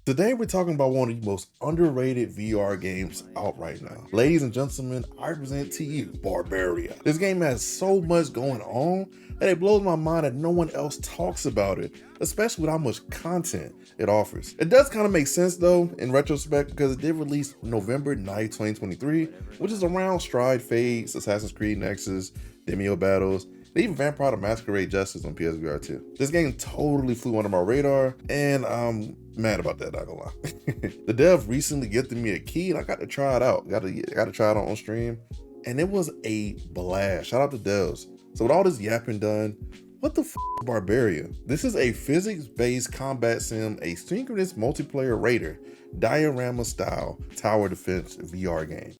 Today we're talking about one of the most underrated VR games out right now. Ladies and gentlemen, I present to you Barbaria. This game has so much going on that it blows my mind that no one else talks about it, especially with how much content it offers. It does kind of make sense though in retrospect because it did release November 9th, 2023, which is around Stride, Fades, Assassin's Creed Nexus, Demio Battles, and even Vampire the Masquerade Justice on PSVR2. This game totally flew under my radar, and I'm mad about that, not gonna lie. The dev recently gifted me a key, and I got to try it out. Got to try it out on stream, and it was a blast. Shout out to devs. So with all this yapping done, what the f is Barbaria? This is a physics-based combat sim, asynchronous multiplayer raider, diorama style tower defense VR game.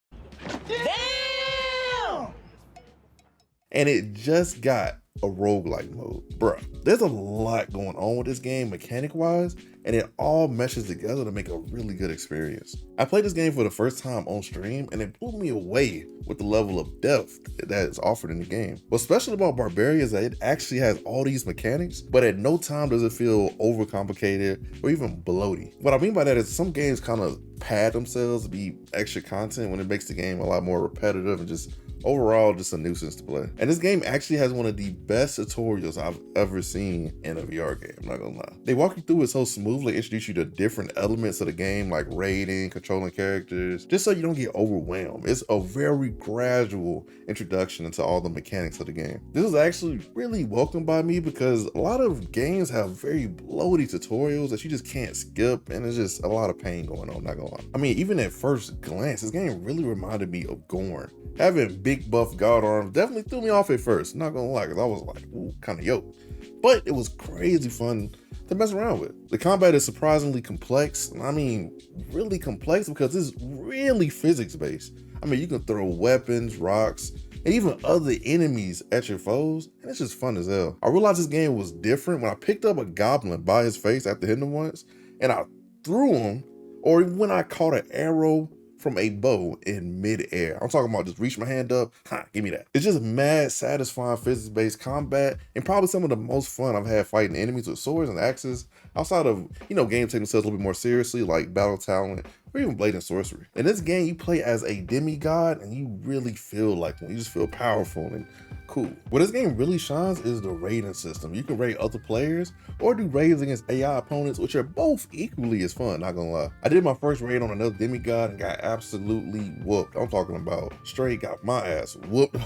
And it just got a roguelike mode. Bruh, there's a lot going on with this game mechanic-wise, and it all meshes together to make a really good experience. I played this game for the first time on stream, and it blew me away with the level of depth that is offered in the game. What's special about Barbaria is that it actually has all these mechanics, but at no time does it feel overcomplicated or even bloaty. What I mean by that is some games kind of pad themselves to be extra content when it makes the game a lot more repetitive and just overall just a nuisance to play. And this game actually has one of the best tutorials I've ever seen in a VR game, I'm not gonna lie. They walk you through it so smoothly, introduce you to different elements of the game like raiding, controlling characters, just so you don't get overwhelmed. It's a very gradual introduction into all the mechanics of the game. This is actually really welcomed by me because a lot of games have very bloaty tutorials that you just can't skip, and it's just a lot of pain going on, not gonna lie. I mean, even at first glance, this game really reminded me of Gorn. Having big buff god arms definitely threw me off at first, not gonna lie, because I was like, ooh, kind of yoked. But it was crazy fun to mess around with. The combat is surprisingly complex. I mean, really complex because it's really physics-based. I mean, you can throw weapons, rocks, and even other enemies at your foes, and it's just fun as hell. I realized this game was different when I picked up a goblin by his face after hitting him once, and I threw him, or when I caught an arrow from a bow in mid-air. I'm talking about just reach my hand up, give me that. It's just mad satisfying physics-based combat and probably some of the most fun I've had fighting enemies with swords and axes outside of, games taking themselves a little bit more seriously like Battle Talent or even Blade and Sorcery. In this game, you play as a demigod and you really feel like one. You just feel powerful and cool. Where this game really shines is the raiding system. You can raid other players or do raids against AI opponents, which are both equally as fun, not gonna lie. I did my first raid on another demigod and got absolutely whooped. I'm talking about straight got my ass whooped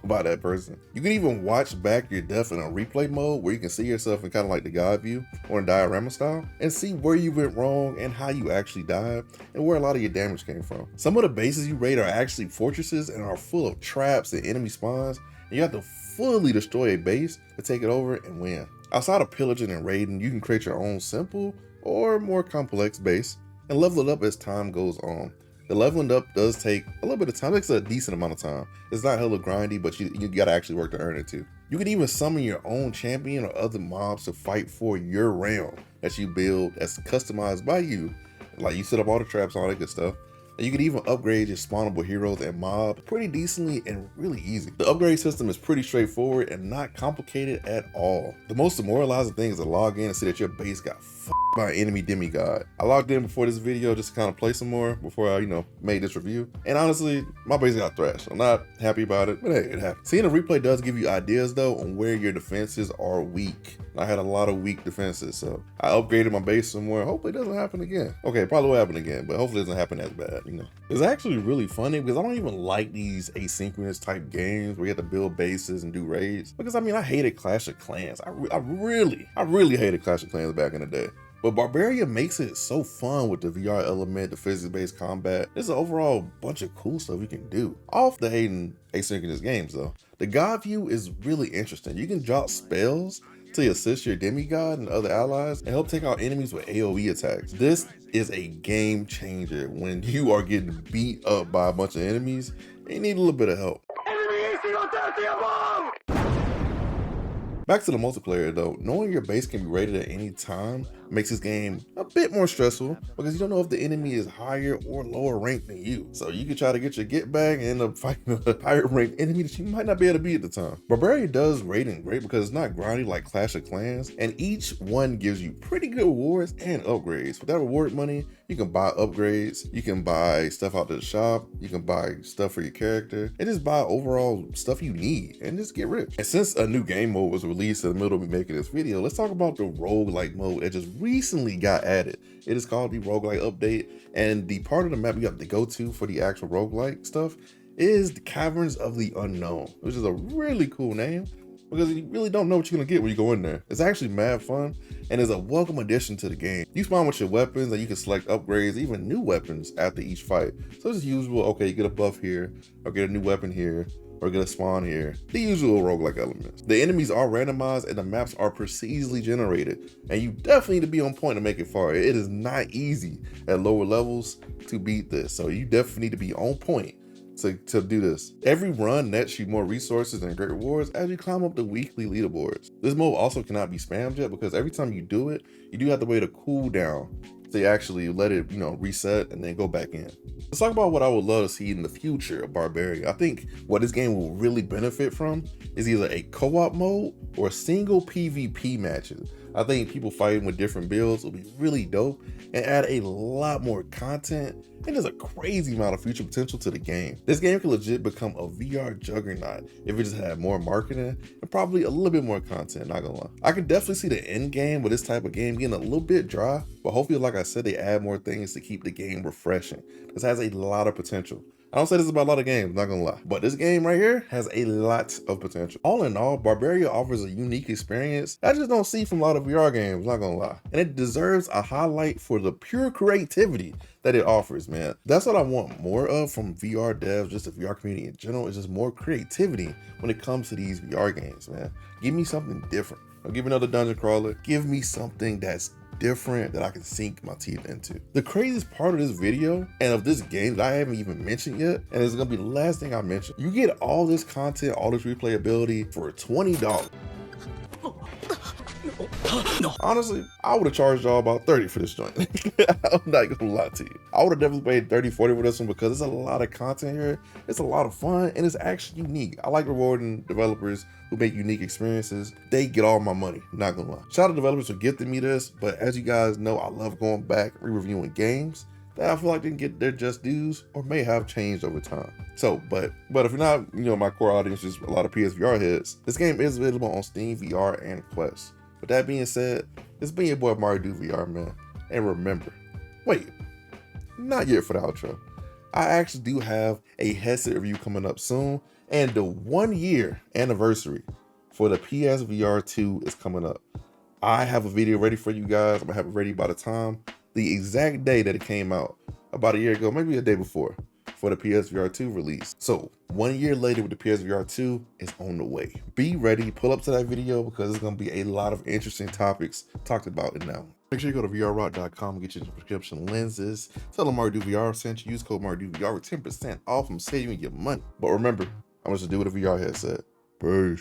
by that person. You can even watch back your death in a replay mode where you can see yourself in kind of like the god view or in diorama style and see where you went wrong and how you actually died and where a lot of your damage came from. Some of the bases you raid are actually fortresses and are full of traps and enemy spawns. You have to fully destroy a base to take it over and win. Outside of pillaging and raiding, you can create your own simple or more complex base and level it up as time goes on. The leveling up does take a little bit of time. It takes a decent amount of time. It's not hella grindy, but you gotta actually work to earn it too. You can even summon your own champion or other mobs to fight for your realm that you build that's customized by you. Like you set up all the traps, all that good stuff. And you can even upgrade your spawnable heroes and mob pretty decently and really easy. The upgrade system is pretty straightforward and not complicated at all. The most demoralizing thing is to log in and see that your base got f***ed by an enemy demigod. I logged in before this video just to kind of play some more before I, made this review. And honestly, my base got thrashed. I'm not happy about it, but hey, it happened. Seeing a replay does give you ideas though on where your defenses are weak. I had a lot of weak defenses, so I upgraded my base some more. Hopefully it doesn't happen again. Okay, probably will happen again, but hopefully it doesn't happen as bad, It's actually really funny because I don't even like these asynchronous type games where you have to build bases and do raids. Because I hated Clash of Clans. I really hated Clash of Clans back in the day. But Barbaria makes it so fun with the VR element, the physics-based combat. There's an overall bunch of cool stuff you can do. Off the hating asynchronous games though. The god view is really interesting. You can drop spells to assist your demigod and other allies and help take out enemies with AoE attacks. This is a game changer when you are getting beat up by a bunch of enemies and you need a little bit of help. Back to the multiplayer though, knowing your base can be raided at any time makes this game a bit more stressful because you don't know if the enemy is higher or lower ranked than you. So you could try to get your get back and end up fighting a higher ranked enemy that you might not be able to beat at the time. Barbaria does raiding great because it's not grindy like Clash of Clans, and each one gives you pretty good rewards and upgrades. With that reward money, you can buy upgrades, you can buy stuff out to the shop, you can buy stuff for your character, and just buy overall stuff you need and just get rich. And since a new game mode was released in the middle of me making this video, let's talk about the roguelike mode that just recently got added. It is called the roguelike update, and the part of the map you have to go to for the actual roguelike stuff is the Caverns of the Unknown, which is a really cool name because you really don't know what you're gonna get when you go in there. It's actually mad fun and is a welcome addition to the game. You spawn with your weapons and you can select upgrades, even new weapons after each fight. So it's usual, okay, you get a buff here, or get a new weapon here, or get a spawn here. The usual roguelike elements. The enemies are randomized and the maps are precisely generated. And you definitely need to be on point to make it far. It is not easy at lower levels to beat this. So you definitely need to be on point to do this. Every run nets you more resources and great rewards as you climb up the weekly leaderboards. This mode also cannot be spammed yet because every time you do it, you do have to wait a cooldown to actually let it, reset and then go back in. Let's talk about what I would love to see in the future of Barbaria. I think what this game will really benefit from is either a co-op mode or single PvP matches. I think people fighting with different builds will be really dope and add a lot more content, and there's a crazy amount of future potential to the game. This game could legit become a VR juggernaut if it just had more marketing and probably a little bit more content, not gonna lie. I could definitely see the end game with this type of game getting a little bit dry, but hopefully, like I said, they add more things to keep the game refreshing. This has a lot of potential. I don't say this about a lot of games, not gonna lie, but this game right here has a lot of potential. All in all, Barbaria offers a unique experience I just don't see from a lot of VR games, not gonna lie. And it deserves a highlight for the pure creativity that it offers, man. That's what I want more of from VR devs, just the VR community in general, is just more creativity when it comes to these VR games, man. Give me something different. Don't give me another dungeon crawler. Give me something that's different that I can sink my teeth into. The craziest part of this video and of this game that I haven't even mentioned yet, and it's gonna be the last thing I mention, you get all this content, all this replayability for $20. No. Honestly, I would have charged y'all about 30 for this joint. I'm not gonna lie to you. I would have definitely paid 30, 40 for this one because there's a lot of content here. It's a lot of fun and it's actually unique. I like rewarding developers who make unique experiences. They get all my money, not gonna lie. Shout out to developers for gifting me this, but as you guys know, I love going back, re-reviewing games that I feel like didn't get their just dues or may have changed over time. So, but if you're not, my core audience is a lot of PSVR heads, this game is available on Steam, VR, and Quest. With that being said, it's been your boy MartydudeVR, man. And remember, wait, not yet for the outro. I actually do have a headset review coming up soon, and the 1-year anniversary for the PSVR2 is coming up. I have a video ready for you guys. I'm gonna have it ready by the time, the exact day that it came out, about a year ago, maybe a day before, for the PSVR2 release. So 1 year later with the PSVR2 is on the way. Be ready, pull up to that video because there's gonna be a lot of interesting topics talked about in that one. Make sure you go to vrrock.com and get your prescription lenses. Tell them MartydudeVR sent you. Use code MartydudeVR with 10% off. I'm saving you money. But remember, I'm just do with a VR headset. Peace.